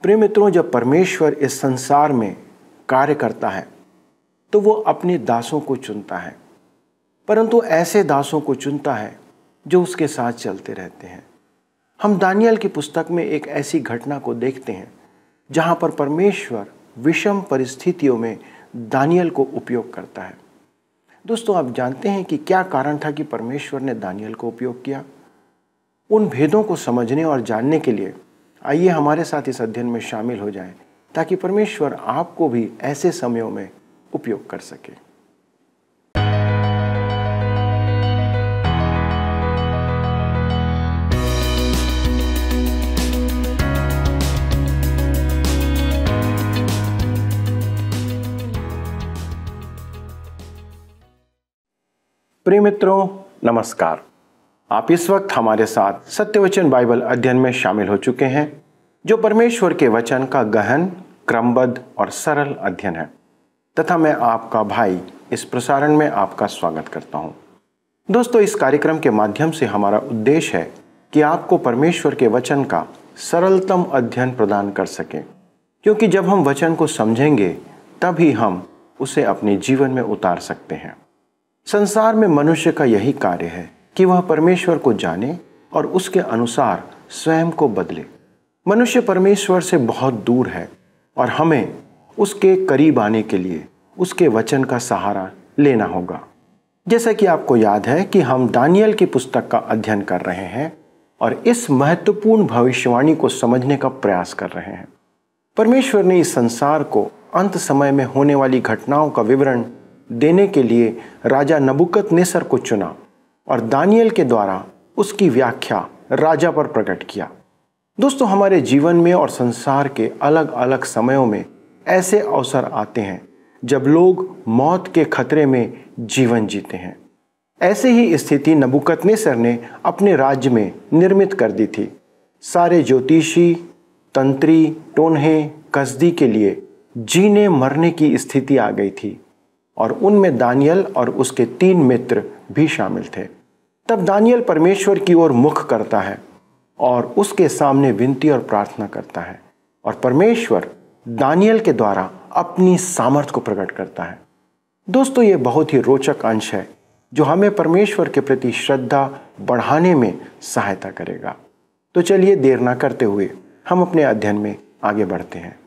प्रिय मित्रों, जब परमेश्वर इस संसार में कार्य करता है तो वो अपने दासों को चुनता है, परंतु ऐसे दासों को चुनता है जो उसके साथ चलते रहते हैं। हम दानियल की पुस्तक में एक ऐसी घटना को देखते हैं जहां पर परमेश्वर विषम परिस्थितियों में दानियल को उपयोग करता है। दोस्तों, आप जानते हैं कि क्या कारण था कि परमेश्वर ने दानियल को उपयोग किया? उन भेदों को समझने और जानने के लिए आइए हमारे साथ इस अध्ययन में शामिल हो जाएं, ताकि परमेश्वर आपको भी ऐसे समयों में उपयोग कर सके। प्रिय मित्रों, नमस्कार। आप इस वक्त हमारे साथ सत्यवचन बाइबल अध्ययन में शामिल हो चुके हैं, जो परमेश्वर के वचन का गहन, क्रमबद्ध और सरल अध्ययन है, तथा मैं आपका भाई इस प्रसारण में आपका स्वागत करता हूं। दोस्तों, इस कार्यक्रम के माध्यम से हमारा उद्देश्य है कि आपको परमेश्वर के वचन का सरलतम अध्ययन प्रदान कर सकें, क्योंकि जब हम वचन को समझेंगे तभी हम उसे अपने जीवन में उतार सकते हैं। संसार में मनुष्य का यही कार्य है कि वह परमेश्वर को जाने और उसके अनुसार स्वयं को बदले। मनुष्य परमेश्वर से बहुत दूर है और हमें उसके करीब आने के लिए उसके वचन का सहारा लेना होगा। जैसा कि आपको याद है कि हम दानियल की पुस्तक का अध्ययन कर रहे हैं और इस महत्वपूर्ण भविष्यवाणी को समझने का प्रयास कर रहे हैं। परमेश्वर ने इस संसार को अंत समय में होने वाली घटनाओं का विवरण देने के लिए राजा नबूकदनेस्सर को चुना और दानियल के द्वारा उसकी व्याख्या राजा पर प्रकट किया। दोस्तों, हमारे जीवन में और संसार के अलग अलग समयों में ऐसे अवसर आते हैं जब लोग मौत के खतरे में जीवन जीते हैं। ऐसे ही स्थिति नबूकदनेस्सर ने अपने राज्य में निर्मित कर दी थी। सारे ज्योतिषी, तंत्री, टोन्हे, कसदी के लिए जीने मरने की स्थिति आ गई थी और उनमें दानियल और उसके 3 मित्र भी शामिल थे। तब दानियल परमेश्वर की ओर मुख करता है और उसके सामने विनती और प्रार्थना करता है, और परमेश्वर दानियल के द्वारा अपनी सामर्थ को प्रकट करता है। दोस्तों, ये बहुत ही रोचक अंश है जो हमें परमेश्वर के प्रति श्रद्धा बढ़ाने में सहायता करेगा। तो चलिए देर ना करते हुए हम अपने अध्ययन में आगे बढ़ते हैं।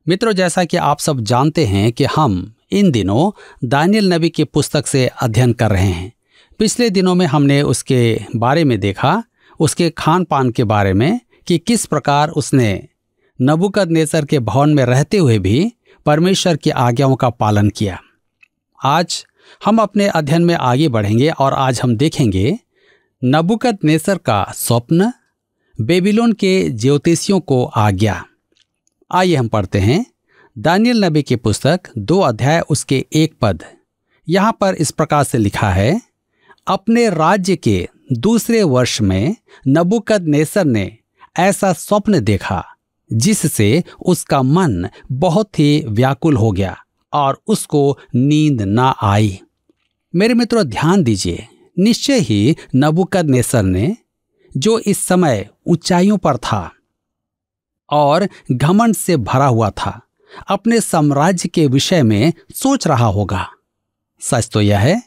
मित्रों, जैसा कि आप सब जानते हैं कि हम इन दिनों दानियल नबी की पुस्तक से अध्ययन कर रहे हैं। पिछले दिनों में हमने उसके बारे में देखा, उसके खान पान के बारे में, कि किस प्रकार उसने नबूकदनेस्सर के भवन में रहते हुए भी परमेश्वर की आज्ञाओं का पालन किया। आज हम अपने अध्ययन में आगे बढ़ेंगे और आज हम देखेंगे नबूकदनेस्सर का स्वप्न, बेबीलोन के ज्योतिषियों को आज्ञा। आइए हम पढ़ते हैं दानियल नबी की पुस्तक 2 अध्याय उसके 1 पद। यहाँ पर इस प्रकार से लिखा है, अपने राज्य के दूसरे वर्ष में नबूकदनेस्सर ने ऐसा स्वप्न देखा जिससे उसका मन बहुत ही व्याकुल हो गया और उसको नींद ना आई। मेरे मित्रों, ध्यान दीजिए, निश्चय ही नबूकदनेस्सर ने, जो इस समय ऊंचाइयों पर था और घमंड से भरा हुआ था, अपने साम्राज्य के विषय में सोच रहा होगा। सच तो यह है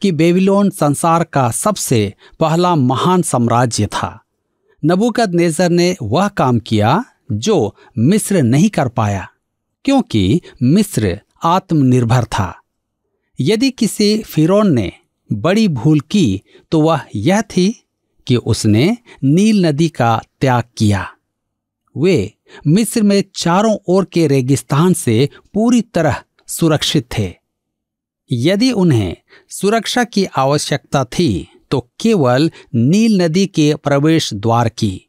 कि बेबीलोन संसार का सबसे पहला महान साम्राज्य था। नबूकदनेस्सर ने वह काम किया जो मिस्र नहीं कर पाया, क्योंकि मिस्र आत्मनिर्भर था। यदि किसी फिरौन ने बड़ी भूल की तो वह यह थी कि उसने नील नदी का त्याग किया। वे मिस्र में चारों ओर के रेगिस्तान से पूरी तरह सुरक्षित थे। यदि उन्हें सुरक्षा की आवश्यकता थी तो केवल नील नदी के प्रवेश द्वार की।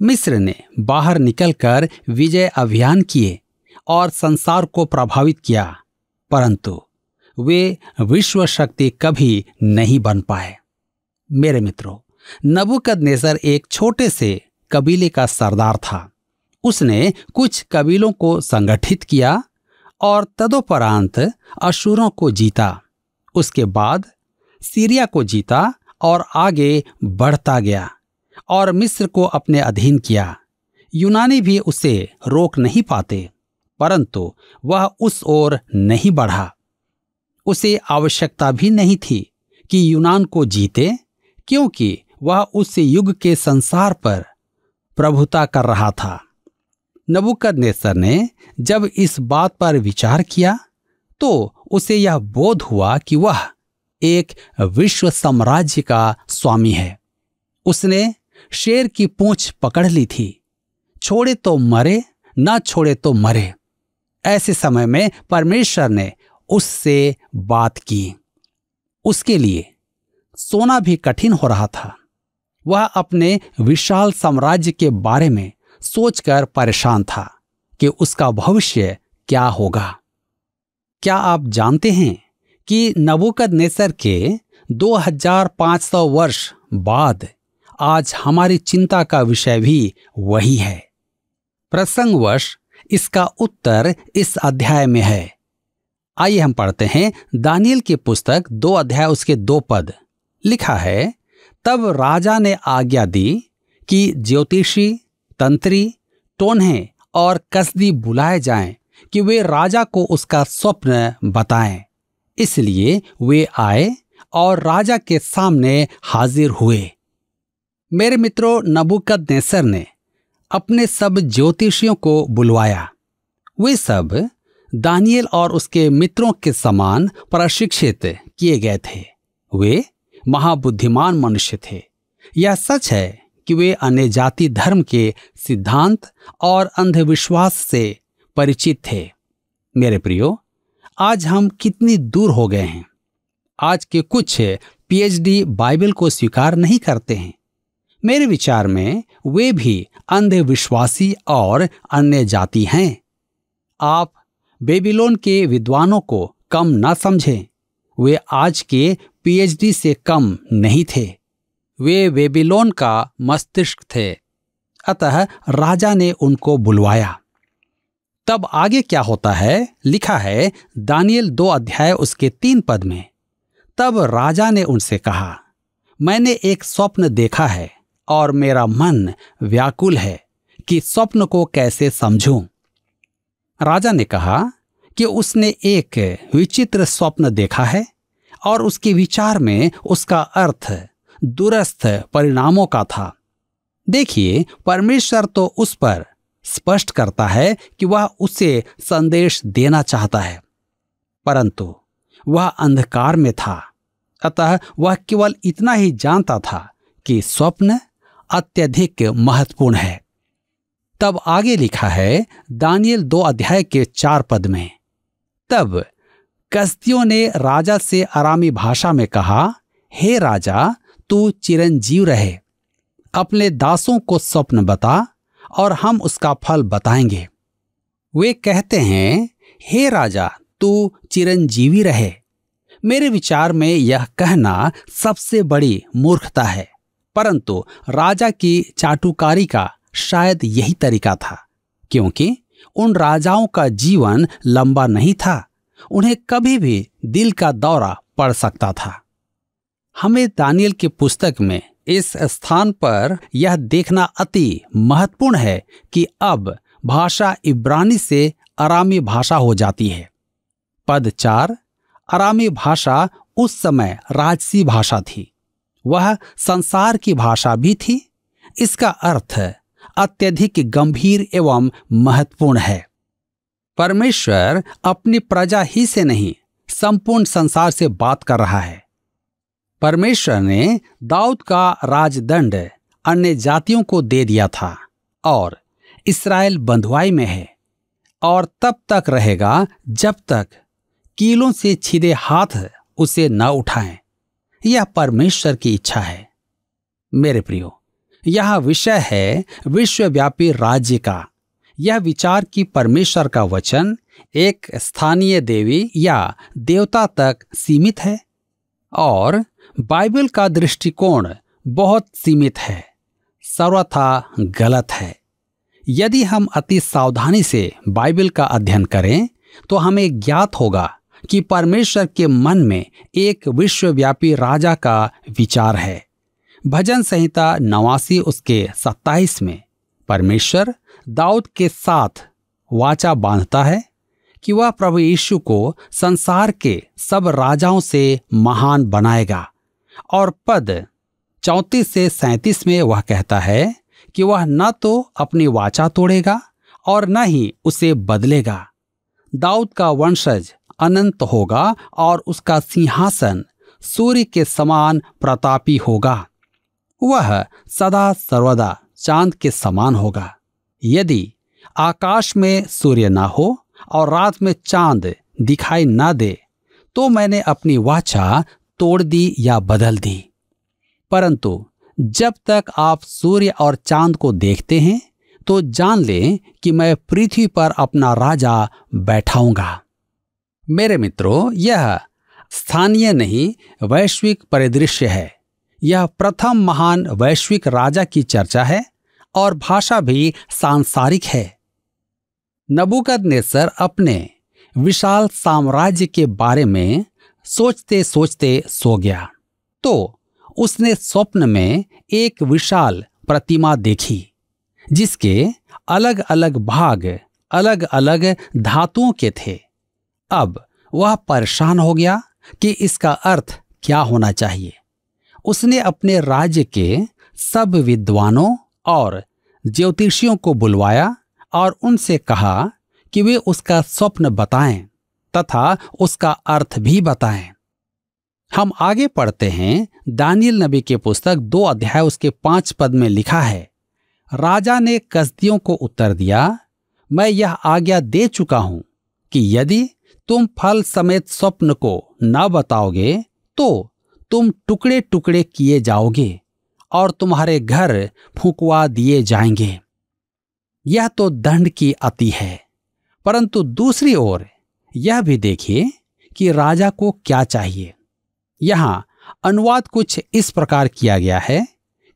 मिस्र ने बाहर निकलकर विजय अभियान किए और संसार को प्रभावित किया, परंतु वे विश्व शक्ति कभी नहीं बन पाए। मेरे मित्रों, नबूकदनेस्सर एक छोटे से कबीले का सरदार था। उसने कुछ कबीलों को संगठित किया और तदोपरांत अशूरों को जीता। उसके बाद सीरिया को जीता और आगे बढ़ता गया और मिस्र को अपने अधीन किया। यूनानी भी उसे रोक नहीं पाते, परंतु वह उस ओर नहीं बढ़ा। उसे आवश्यकता भी नहीं थी कि यूनान को जीते, क्योंकि वह उस युग के संसार पर प्रभुता कर रहा था। नबूकदनेस्सर ने जब इस बात पर विचार किया तो उसे यह बोध हुआ कि वह एक विश्व साम्राज्य का स्वामी है। उसने शेर की पूंछ पकड़ ली थी, छोड़े तो मरे, ना छोड़े तो मरे। ऐसे समय में परमेश्वर ने उससे बात की। उसके लिए सोना भी कठिन हो रहा था। वह अपने विशाल साम्राज्य के बारे में सोचकर परेशान था कि उसका भविष्य क्या होगा। क्या आप जानते हैं कि नबूकदनेस्सर के 2500 वर्ष बाद आज हमारी चिंता का विषय भी वही है। प्रसंगवश इसका उत्तर इस अध्याय में है। आइए हम पढ़ते हैं दानियेल की पुस्तक 2 अध्याय उसके 2 पद। लिखा है, तब राजा ने आज्ञा दी कि ज्योतिषी, तंत्री, टोन्हे और कसदी बुलाए जाएं कि वे राजा को उसका स्वप्न बताएं। इसलिए वे आए और राजा के सामने हाजिर हुए। मेरे मित्रों, नबूकदनेस्सर ने अपने सब ज्योतिषियों को बुलवाया। वे सब दानियेल और उसके मित्रों के समान प्रशिक्षित किए गए थे। वे महाबुद्धिमान मनुष्य थे। यह सच है कि वे अन्य जाति धर्म के सिद्धांत और अंधविश्वास से परिचित थे। मेरे प्रियो, आज हम कितनी दूर हो गए हैं। आज के कुछ पीएचडी बाइबल को स्वीकार नहीं करते हैं। मेरे विचार में वे भी अंधविश्वासी और अन्य जाति हैं। आप बेबीलोन के विद्वानों को कम ना समझें। वे आज के पीएचडी से कम नहीं थे। वे बेबीलोन का मस्तिष्क थे। अतः राजा ने उनको बुलवाया। तब आगे क्या होता है? लिखा है दानियेल 2 अध्याय उसके 3 पद में, तब राजा ने उनसे कहा, मैंने एक स्वप्न देखा है और मेरा मन व्याकुल है कि स्वप्न को कैसे समझूं। राजा ने कहा कि उसने एक विचित्र स्वप्न देखा है और उसके विचार में उसका अर्थ दूरस्थ परिणामों का था। देखिए, परमेश्वर तो उस पर स्पष्ट करता है कि वह उसे संदेश देना चाहता है, परंतु वह अंधकार में था। अतः वह केवल इतना ही जानता था कि स्वप्न अत्यधिक महत्वपूर्ण है। तब आगे लिखा है दानियेल 2 अध्याय के 4 पद में, तब कसदियों ने राजा से अरामी भाषा में कहा, हे राजा, तू चिरंजीव रहे। अपने दासों को स्वप्न बता और हम उसका फल बताएंगे। वे कहते हैं, हे राजा, तू चिरंजीवी रहे। मेरे विचार में यह कहना सबसे बड़ी मूर्खता है, परंतु राजा की चाटुकारी का शायद यही तरीका था, क्योंकि उन राजाओं का जीवन लंबा नहीं था। उन्हें कभी भी दिल का दौरा पड़ सकता था। हमें दानियेल की पुस्तक में इस स्थान पर यह देखना अति महत्वपूर्ण है कि अब भाषा इब्रानी से अरामी भाषा हो जाती है। पद 4, अरामी भाषा उस समय राजसी भाषा थी। वह संसार की भाषा भी थी। इसका अर्थ अत्यधिक गंभीर एवं महत्वपूर्ण है। परमेश्वर अपनी प्रजा ही से नहीं, संपूर्ण संसार से बात कर रहा है। परमेश्वर ने दाऊद का राजदंड अन्य जातियों को दे दिया था और इस्राएल बंधुआई में है और तब तक रहेगा जब तक कीलों से छिदे हाथ उसे न उठाएं। यह परमेश्वर की इच्छा है। मेरे प्रियो, यह विषय है विश्वव्यापी राज्य का। यह विचार कि परमेश्वर का वचन एक स्थानीय देवी या देवता तक सीमित है और बाइबल का दृष्टिकोण बहुत सीमित है, सर्वथा गलत है। यदि हम अति सावधानी से बाइबल का अध्ययन करें तो हमें ज्ञात होगा कि परमेश्वर के मन में एक विश्वव्यापी राजा का विचार है। भजन संहिता 89 उसके 27 में परमेश्वर दाऊद के साथ वाचा बांधता है कि वह प्रभु यीशु को संसार के सब राजाओं से महान बनाएगा। और पद 34 से 37 में वह कहता है कि वह न तो अपनी वाचा तोड़ेगा और न ही उसे बदलेगा। दाऊद का वंशज अनंत होगा और उसका सिंहासन सूर्य के समान प्रतापी होगा। वह सदा सर्वदा चांद के समान होगा। यदि आकाश में सूर्य ना हो और रात में चांद दिखाई ना दे तो मैंने अपनी वाचा तोड़ दी या बदल दी। परंतु जब तक आप सूर्य और चांद को देखते हैं तो जान लें कि मैं पृथ्वी पर अपना राजा बैठाऊंगा। मेरे मित्रों, यह स्थानीय नहीं वैश्विक परिदृश्य है। यह प्रथम महान वैश्विक राजा की चर्चा है और भाषा भी सांसारिक है। नबूकदनेस्सर अपने विशाल साम्राज्य के बारे में सोचते सोचते सो गया तो उसने स्वप्न में एक विशाल प्रतिमा देखी जिसके अलग अलग भाग अलग अलग धातुओं के थे। अब वह परेशान हो गया कि इसका अर्थ क्या होना चाहिए। उसने अपने राज्य के सब विद्वानों और ज्योतिषियों को बुलवाया और उनसे कहा कि वे उसका स्वप्न बताएं तथा उसका अर्थ भी बताएं। हम आगे पढ़ते हैं। दानियेल नबी की पुस्तक 2 अध्याय उसके 5 पद में लिखा है, राजा ने कसदियों को उत्तर दिया, मैं यह आज्ञा दे चुका हूं कि यदि तुम फल समेत स्वप्न को न बताओगे तो तुम टुकड़े टुकड़े किए जाओगे और तुम्हारे घर फुंकवा दिए जाएंगे। यह तो दंड की अति है। परंतु दूसरी ओर यह भी देखिए कि राजा को क्या चाहिए। यहां अनुवाद कुछ इस प्रकार किया गया है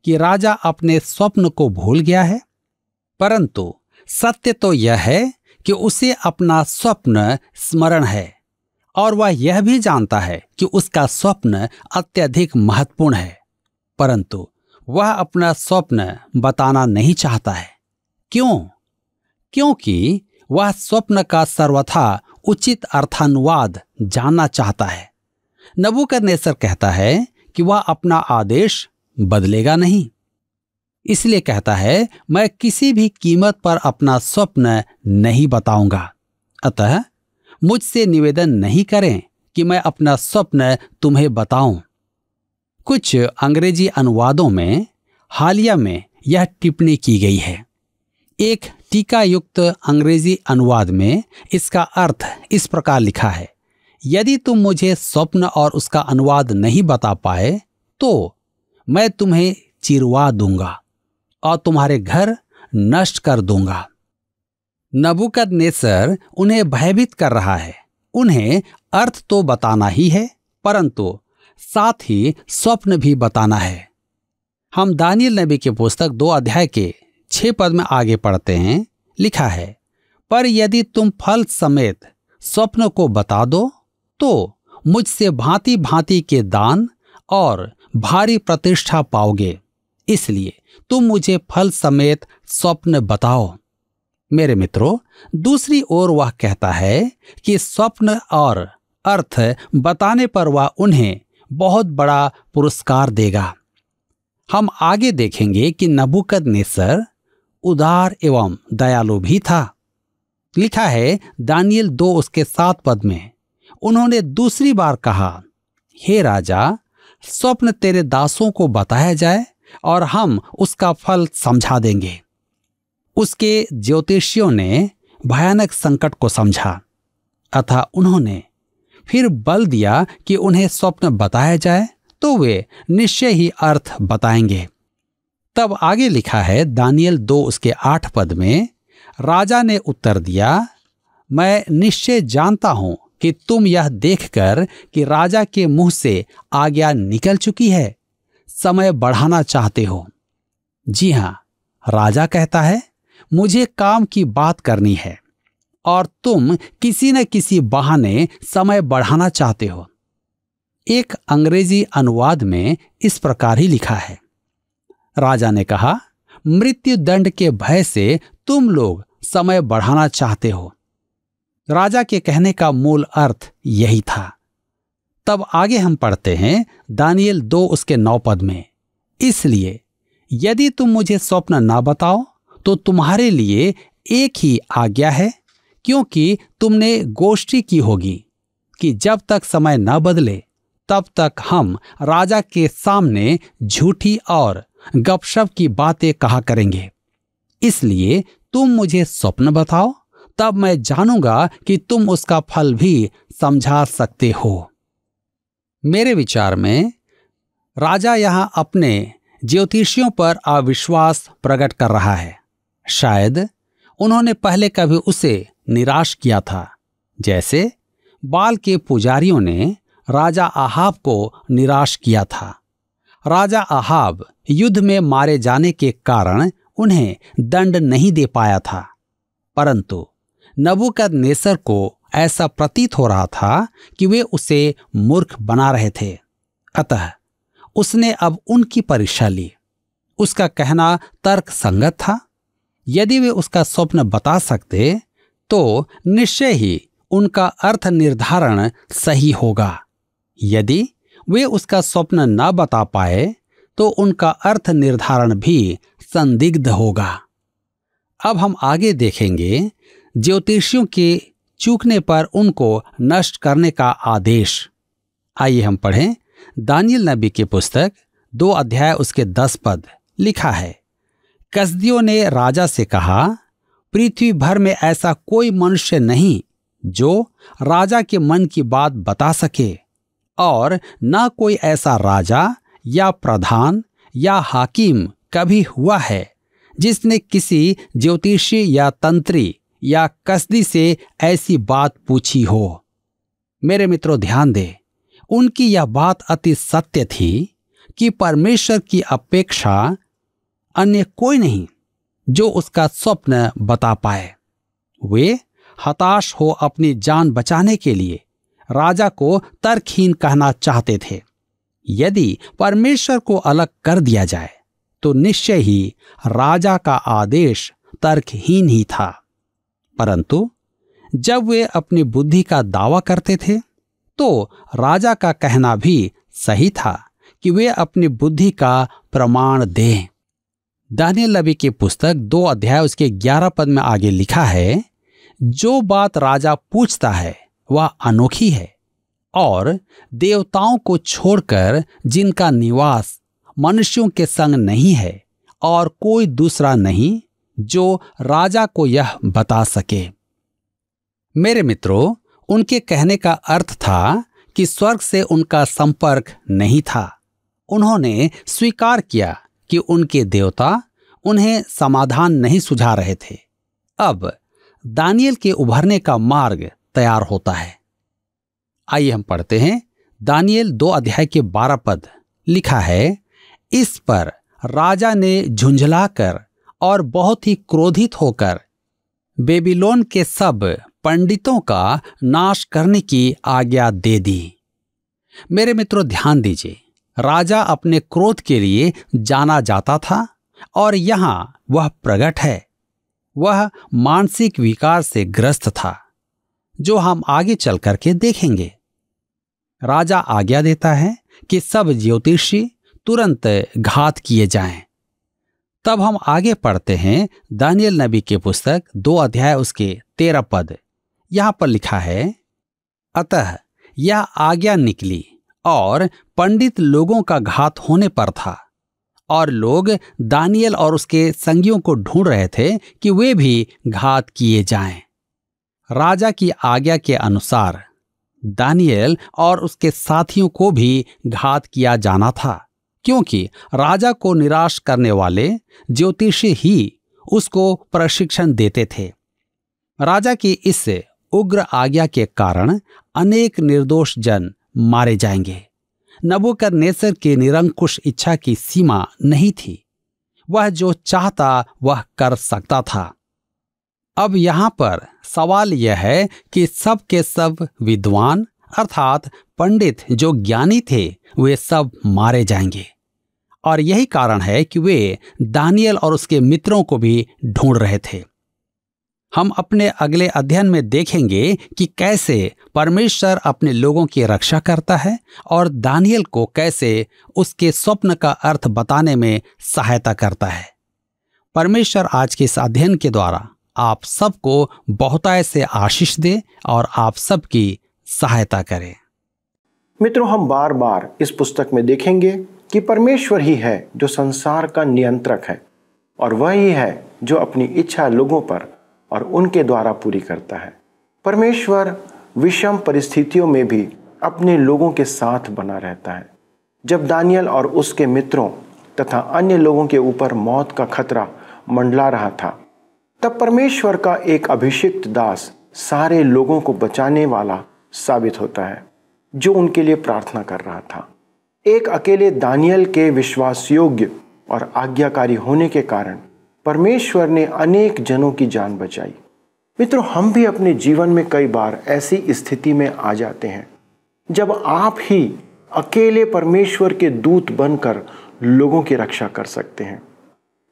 कि राजा अपने स्वप्न को भूल गया है, परंतु सत्य तो यह है कि उसे अपना स्वप्न स्मरण है और वह यह भी जानता है कि उसका स्वप्न अत्यधिक महत्वपूर्ण है, परंतु वह अपना स्वप्न बताना नहीं चाहता है। क्यों? क्योंकि वह स्वप्न का सर्वथा उचित अर्थानुवाद जानना चाहता है। नबूकदनेस्सर कहता है कि वह अपना आदेश बदलेगा नहीं, इसलिए कहता है मैं किसी भी कीमत पर अपना स्वप्न नहीं बताऊंगा। अतः मुझसे निवेदन नहीं करें कि मैं अपना स्वप्न तुम्हें बताऊं। कुछ अंग्रेजी अनुवादों में हालिया में यह टिप्पणी की गई है। एक टीका युक्त अंग्रेजी अनुवाद में इसका अर्थ इस प्रकार लिखा है, यदि तुम मुझे स्वप्न और उसका अनुवाद नहीं बता पाए तो मैं तुम्हें चिरवा दूंगा और तुम्हारे घर नष्ट कर दूंगा। नबूकदनेस्सर उन्हें भयभीत कर रहा है। उन्हें अर्थ तो बताना ही है, परंतु साथ ही स्वप्न भी बताना है। हम दानियेल नबी की पुस्तक 2 अध्याय के 6 पद में आगे पढ़ते हैं। लिखा है, पर यदि तुम फल समेत स्वप्न को बता दो तो मुझसे भांति भांति के दान और भारी प्रतिष्ठा पाओगे, इसलिए तुम मुझे फल समेत स्वप्न बताओ। मेरे मित्रों, दूसरी ओर वह कहता है कि स्वप्न और अर्थ बताने पर वह उन्हें बहुत बड़ा पुरस्कार देगा। हम आगे देखेंगे कि नबूकदनेस्सर उदार एवं दयालु भी था। लिखा है दानियेल 2 उसके 7 पद में, उन्होंने दूसरी बार कहा, हे राजा, स्वप्न तेरे दासों को बताया जाए और हम उसका फल समझा देंगे। उसके ज्योतिषियों ने भयानक संकट को समझा, अतः उन्होंने फिर बल दिया कि उन्हें स्वप्न बताया जाए तो वे निश्चय ही अर्थ बताएंगे। तब आगे लिखा है दानियेल 2 उसके 8 पद में, राजा ने उत्तर दिया, मैं निश्चय जानता हूं कि तुम यह देखकर कि राजा के मुंह से आज्ञा निकल चुकी है, समय बढ़ाना चाहते हो। जी हां, राजा कहता है मुझे काम की बात करनी है और तुम किसी न किसी बहाने समय बढ़ाना चाहते हो। एक अंग्रेजी अनुवाद में इस प्रकार ही लिखा है, राजा ने कहा, मृत्यु दंड के भय से तुम लोग समय बढ़ाना चाहते हो। राजा के कहने का मूल अर्थ यही था। तब आगे हम पढ़ते हैं दानियेल 2 उसके 9 पद में, इसलिए यदि तुम मुझे स्वप्न ना बताओ तो तुम्हारे लिए एक ही आज्ञा है, क्योंकि तुमने गोष्ठी की होगी कि जब तक समय न बदले तब तक हम राजा के सामने झूठी और गपशप की बातें कहा करेंगे। इसलिए तुम मुझे स्वप्न बताओ, तब मैं जानूंगा कि तुम उसका फल भी समझा सकते हो। मेरे विचार में राजा यहां अपने ज्योतिषियों पर अविश्वास प्रकट कर रहा है। शायद उन्होंने पहले कभी उसे निराश किया था, जैसे बाल के पुजारियों ने राजा आहाब को निराश किया था। राजा आहाब युद्ध में मारे जाने के कारण उन्हें दंड नहीं दे पाया था, परंतु नबूकदनेस्सर को ऐसा प्रतीत हो रहा था कि वे उसे मूर्ख बना रहे थे। अतः उसने अब उनकी परीक्षा ली। उसका कहना तर्क संगत था। यदि वे उसका स्वप्न बता सकते तो निश्चय ही उनका अर्थ निर्धारण सही होगा। यदि वे उसका स्वप्न न बता पाए तो उनका अर्थ निर्धारण भी संदिग्ध होगा। अब हम आगे देखेंगे ज्योतिषियों के चूकने पर उनको नष्ट करने का आदेश। आइए हम पढ़ें दानियेल नबी की पुस्तक 2 अध्याय उसके 10 पद। लिखा है, कसदियों ने राजा से कहा, पृथ्वी भर में ऐसा कोई मनुष्य नहीं जो राजा के मन की बात बता सके, और न कोई ऐसा राजा या प्रधान या हाकिम कभी हुआ है जिसने किसी ज्योतिषी या तंत्री या कसदी से ऐसी बात पूछी हो। मेरे मित्रों, ध्यान दें, उनकी यह बात अति सत्य थी कि परमेश्वर की अपेक्षा अन्य कोई नहीं जो उसका स्वप्न बता पाए। वे हताश हो अपनी जान बचाने के लिए राजा को तर्कहीन कहना चाहते थे। यदि परमेश्वर को अलग कर दिया जाए तो निश्चय ही राजा का आदेश तर्कहीन ही था, परंतु जब वे अपनी बुद्धि का दावा करते थे तो राजा का कहना भी सही था कि वे अपनी बुद्धि का प्रमाण दें। दानियेल नबी की पुस्तक 2 अध्याय उसके 11 पद में आगे लिखा है, जो बात राजा पूछता है वह अनोखी है, और देवताओं को छोड़कर जिनका निवास मनुष्यों के संग नहीं है, और कोई दूसरा नहीं जो राजा को यह बता सके। मेरे मित्रों, उनके कहने का अर्थ था कि स्वर्ग से उनका संपर्क नहीं था। उन्होंने स्वीकार किया कि उनके देवता उन्हें समाधान नहीं सुझा रहे थे। अब दानियेल के उभरने का मार्ग तैयार होता है। आइए हम पढ़ते हैं दानियेल 2 अध्याय के 12 पद। लिखा है, इस पर राजा ने झुंझलाकर और बहुत ही क्रोधित होकर बेबीलोन के सब पंडितों का नाश करने की आज्ञा दे दी। मेरे मित्रों, ध्यान दीजिए, राजा अपने क्रोध के लिए जाना जाता था और यहां वह प्रकट है। वह मानसिक विकार से ग्रस्त था, जो हम आगे चल करके देखेंगे। राजा आज्ञा देता है कि सब ज्योतिषी तुरंत घात किए जाएं। तब हम आगे पढ़ते हैं दानियेल नबी की पुस्तक 2 अध्याय उसके 13 पद। यहां पर लिखा है, अतः यह आज्ञा निकली और पंडित लोगों का घात होने पर था, और लोग दानियेल और उसके संगियों को ढूंढ रहे थे कि वे भी घात किए जाएं। राजा की आज्ञा के अनुसार दानियेल और उसके साथियों को भी घात किया जाना था, क्योंकि राजा को निराश करने वाले ज्योतिषी ही उसको प्रशिक्षण देते थे। राजा की इस उग्र आज्ञा के कारण अनेक निर्दोष जन मारे जाएंगे। नबूकदनेस्सर की निरंकुश इच्छा की सीमा नहीं थी। वह जो चाहता वह कर सकता था। अब यहां पर सवाल यह है कि सब के सब विद्वान अर्थात पंडित जो ज्ञानी थे वे सब मारे जाएंगे। और यही कारण है कि वे दानियल और उसके मित्रों को भी ढूंढ रहे थे। हम अपने अगले अध्ययन में देखेंगे कि कैसे परमेश्वर अपने लोगों की रक्षा करता है और दानियल को कैसे उसके स्वप्न का अर्थ बताने में सहायता करता है। परमेश्वर आज के इस अध्ययन के द्वारा आप सबको बहुतायत से आशीष दे और आप सबकी सहायता करे। मित्रों, हम बार बार इस पुस्तक में देखेंगे कि परमेश्वर ही है जो संसार का नियंत्रक है और वही है जो अपनी इच्छा लोगों पर और उनके द्वारा पूरी करता है। परमेश्वर विषम परिस्थितियों में भी अपने लोगों के साथ बना रहता है। जब दानियल और उसके मित्रों तथा अन्य लोगों के ऊपर मौत का खतरा मंडला रहा था, तब परमेश्वर का एक अभिषिक्त दास सारे लोगों को बचाने वाला साबित होता है, जो उनके लिए प्रार्थना कर रहा था। एक अकेले दानियल के विश्वास योग्य और आज्ञाकारी होने के कारण परमेश्वर ने अनेक जनों की जान बचाई। मित्रों, हम भी अपने जीवन में कई बार ऐसी स्थिति में आ जाते हैं जब आप ही अकेले परमेश्वर के दूत बनकर लोगों की रक्षा कर सकते हैं।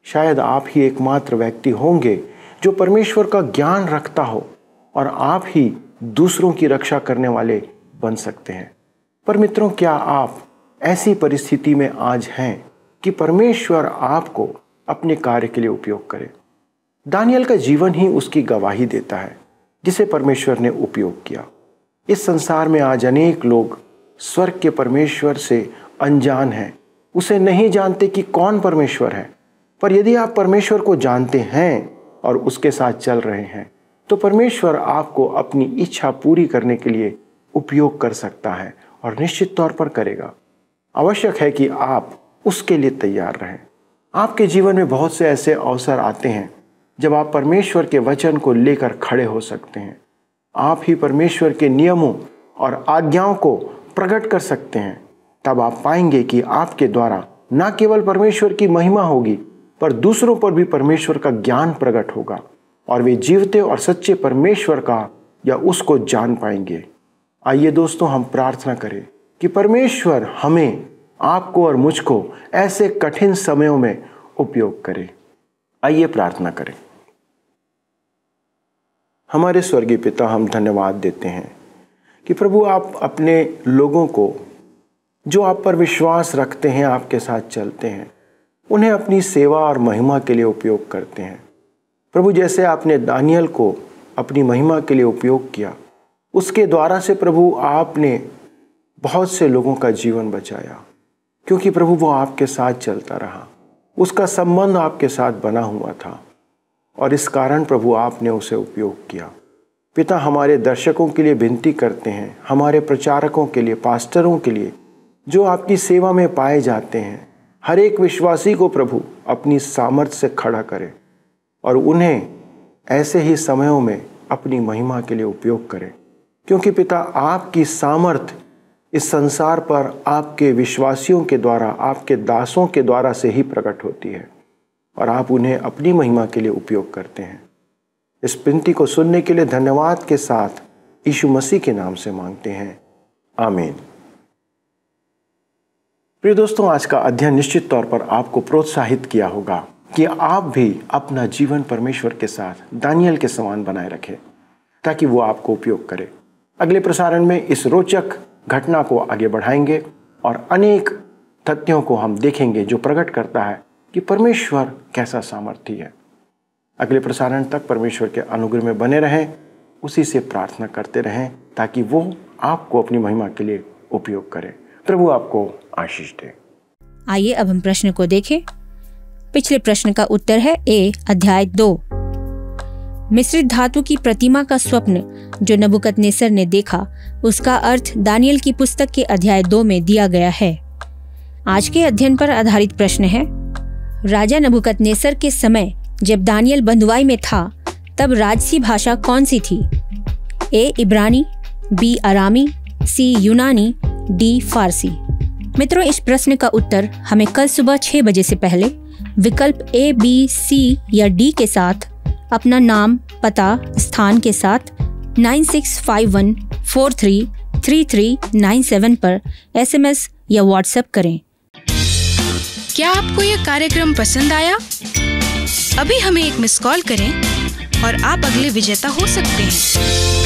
शायद आप ही एकमात्र व्यक्ति होंगे जो परमेश्वर का ज्ञान रखता हो और आप ही दूसरों की रक्षा करने वाले बन सकते हैं। पर मित्रों, क्या आप ऐसी परिस्थिति में आज हैं कि परमेश्वर आपको अपने कार्य के लिए उपयोग करे? दानियल का जीवन ही उसकी गवाही देता है जिसे परमेश्वर ने उपयोग किया। इस संसार में आज अनेक लोग स्वर्ग के परमेश्वर से अनजान हैं, उसे नहीं जानते कि कौन परमेश्वर है। पर यदि आप परमेश्वर को जानते हैं और उसके साथ चल रहे हैं तो परमेश्वर आपको अपनी इच्छा पूरी करने के लिए उपयोग कर सकता है और निश्चित तौर पर करेगा। आवश्यक है कि आप उसके लिए तैयार रहें। आपके जीवन में बहुत से ऐसे अवसर आते हैं जब आप परमेश्वर के वचन को लेकर खड़े हो सकते हैं। आप ही परमेश्वर के नियमों और आज्ञाओं को प्रकट कर सकते हैं। तब आप पाएंगे कि आपके द्वारा न केवल परमेश्वर की महिमा होगी पर दूसरों पर भी परमेश्वर का ज्ञान प्रकट होगा और वे जीवते और सच्चे परमेश्वर का या उसको जान पाएंगे। आइए दोस्तों, हम प्रार्थना करें कि परमेश्वर हमें, आपको और मुझको ऐसे कठिन समयों में उपयोग करे। आइए प्रार्थना करें। हमारे स्वर्गीय पिता, हम धन्यवाद देते हैं कि प्रभु आप अपने लोगों को जो आप पर विश्वास रखते हैं, आपके साथ चलते हैं, उन्हें अपनी सेवा और महिमा के लिए उपयोग करते हैं। प्रभु, जैसे आपने दानियल को अपनी महिमा के लिए उपयोग किया, उसके द्वारा से प्रभु आपने बहुत से लोगों का जीवन बचाया, क्योंकि प्रभु वो आपके साथ चलता रहा, उसका संबंध आपके साथ बना हुआ था और इस कारण प्रभु आपने उसे उपयोग किया। पिता, हमारे दर्शकों के लिए विनती करते हैं, हमारे प्रचारकों के लिए, पास्टरों के लिए जो आपकी सेवा में पाए जाते हैं, हर एक विश्वासी को प्रभु अपनी सामर्थ्य से खड़ा करे और उन्हें ऐसे ही समयों में अपनी महिमा के लिए उपयोग करें, क्योंकि पिता आपकी सामर्थ्य इस संसार पर आपके विश्वासियों के द्वारा, आपके दासों के द्वारा से ही प्रकट होती है और आप उन्हें अपनी महिमा के लिए उपयोग करते हैं। इस विनती को सुनने के लिए धन्यवाद के साथ यीशु मसीह के नाम से मांगते हैं, आमीन। प्रिय दोस्तों, आज का अध्ययन निश्चित तौर पर आपको प्रोत्साहित किया होगा कि आप भी अपना जीवन परमेश्वर के साथ दानियल के समान बनाए रखें ताकि वो आपको उपयोग करे। अगले प्रसारण में इस रोचक घटना को आगे बढ़ाएंगे और अनेक तथ्यों को हम देखेंगे जो प्रकट करता है कि परमेश्वर कैसा सामर्थी है। अगले प्रसारण तक परमेश्वर के अनुग्रह में बने रहें, उसी से प्रार्थना करते रहें ताकि वो आपको अपनी महिमा के लिए उपयोग करे। प्रभु आपको आशीष दे। आइए अब हम प्रश्न को देखें। पिछले प्रश्न का उत्तर है ए, अध्याय 2। मिस्रित धातु की प्रतिमा का स्वप्न जो नबूकदनेस्सर ने देखा, उसका अर्थ दानियल की पुस्तक के अध्याय 2 में दिया गया है। आज के अध्ययन पर आधारित प्रश्न है, राजा नबूकदनेस्सर के समय जब दानियल बंधुआई में था तब राजसी भाषा कौन सी थी? ए, इब्रानी, बी, अरामी, सी, यूनानी, डी, फारसी। मित्रों, इस प्रश्न का उत्तर हमें कल सुबह 6 बजे से पहले विकल्प ए, बी, सी या डी के साथ अपना नाम, पता, स्थान के साथ 9651433397 पर SMS या WhatsApp करें। क्या आपको यह कार्यक्रम पसंद आया? अभी हमें एक मिस कॉल करें और आप अगले विजेता हो सकते हैं।